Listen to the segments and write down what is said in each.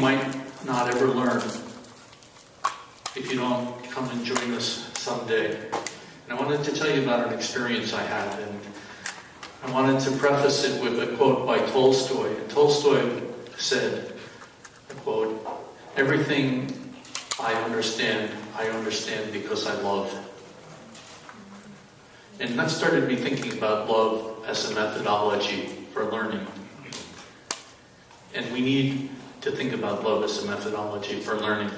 might not ever learn if you don't come and join us someday. And I wanted to tell you about an experience I had, and I wanted to preface it with a quote by Tolstoy. And Tolstoy said, a quote, "Everything I understand because I love." And that started me thinking about love as a methodology for learning. And we need to think about love as a methodology for learning.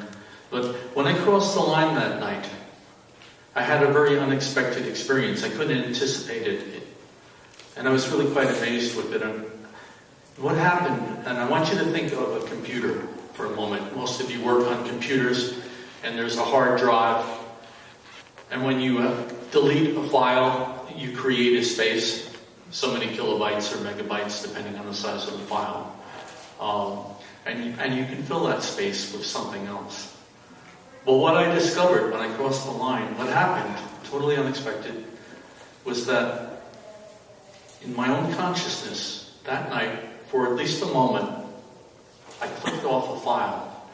But when I crossed the line that night, I had a very unexpected experience. I couldn't anticipate it. And I was really quite amazed with it. And what happened, and I want you to think of a computer for a moment. Most of you work on computers, and there's a hard drive. And when you delete a file, you create a space, so many kilobytes or megabytes, depending on the size of the file. And you can fill that space with something else. Well, what I discovered when I crossed the line, what happened, totally unexpected, was that in my own consciousness, that night, for at least a moment, I clicked off a file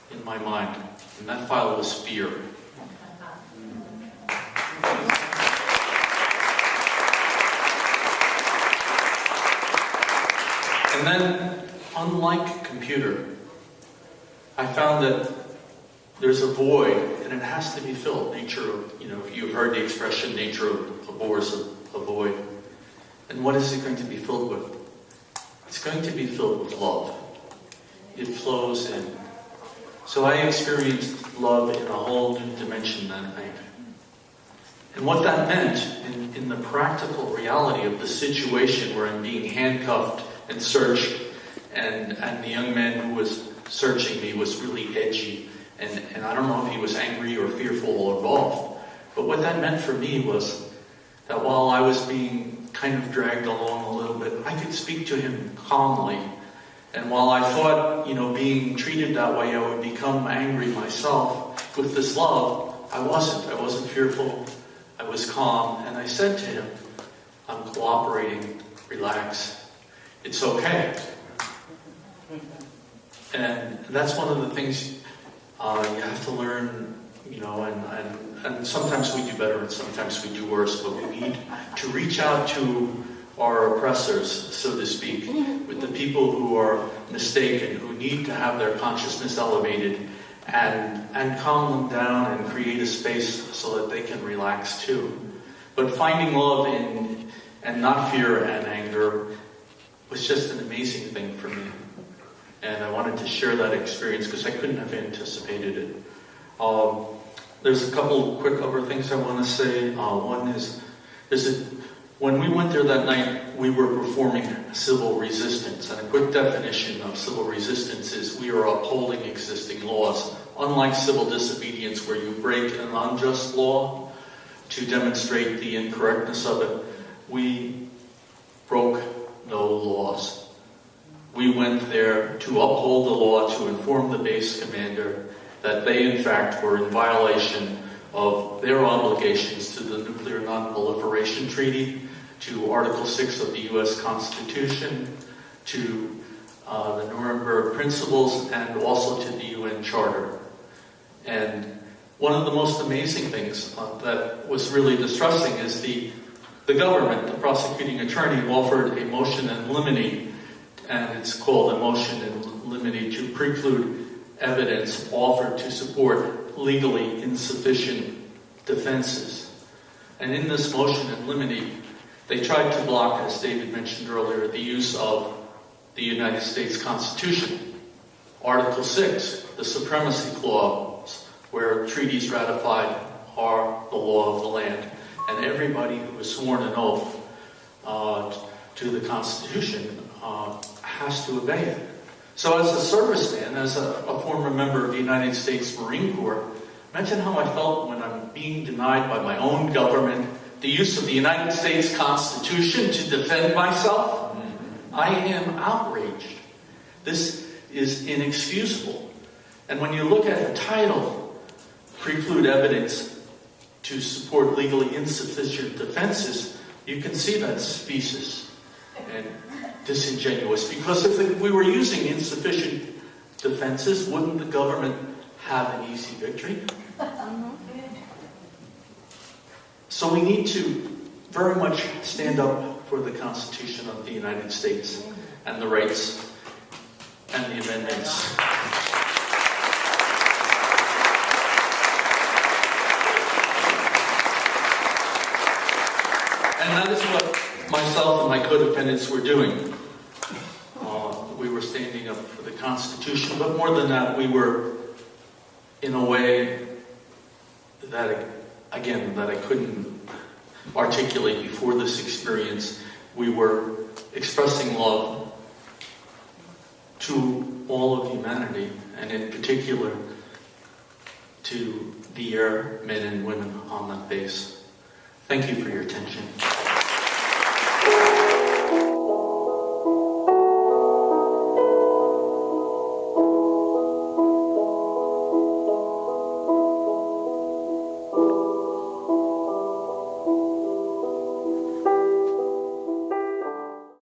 in my mind, and that file was fear. And then, unlike computer, I found that there's a void, and it has to be filled. Nature, if you've heard the expression, nature abhors a void. And what is it going to be filled with? It's going to be filled with love. It flows in. So I experienced love in a whole new dimension that night. And what that meant in the practical reality of the situation where I'm being handcuffed and searched, and the young man who was searching me was really edgy, and I don't know if he was angry or fearful or both. But what that meant for me was that while I was being kind of dragged along a little bit, I could speak to him calmly. And while I thought, being treated that way, I would become angry myself, with this love, I wasn't fearful. I was calm, and I said to him, "I'm cooperating, relax. It's okay." And that's one of the things you have to learn, and sometimes we do better and sometimes we do worse, but we need to reach out to our oppressors, so to speak, with the people who are mistaken, who need to have their consciousness elevated, and calm them down and create a space so that they can relax too. But finding love and not fear and anger was just an amazing thing for me. And I wanted to share that experience because I couldn't have anticipated it. There's a couple of quick other things I want to say. One is when we went there that night, we were performing civil resistance. And a quick definition of civil resistance is we are upholding existing laws. Unlike civil disobedience, where you break an unjust law to demonstrate the incorrectness of it, we broke no laws. We went there to uphold the law, to inform the base commander that they, in fact, were in violation of their obligations to the Nuclear Non-Proliferation Treaty, to Article 6 of the U.S. Constitution, to the Nuremberg Principles, and also to the UN Charter. And one of the most amazing things that was really distressing is the government, the prosecuting attorney, offered a motion in limine, and it's called a motion in limine to preclude evidence offered to support legally insufficient defenses. And in this motion in limine, they tried to block, as David mentioned earlier, the use of the United States Constitution. Article 6, the Supremacy Clause, where treaties ratified are the law of the land, and everybody who has sworn an oath to the Constitution has to obey it. So as a serviceman, as a former member of the United States Marine Corps, imagine how I felt when I'm being denied by my own government the use of the United States Constitution to defend myself. I am outraged. This is inexcusable. And when you look at the title, Preclude Evidence to Support Legally Insufficient Defenses, you can see that's specious and disingenuous, because if we were using insufficient defenses, wouldn't the government have an easy victory? So we need to very much stand up for the Constitution of the United States and the rights and the amendments. And that is what myself and my co-defendants were doing. We were standing up for the Constitution, but more than that, we were, in a way that, again, that I couldn't articulate before this experience, we were expressing love to all of humanity, and in particular to the airmen and women on that base. Thank you for your attention.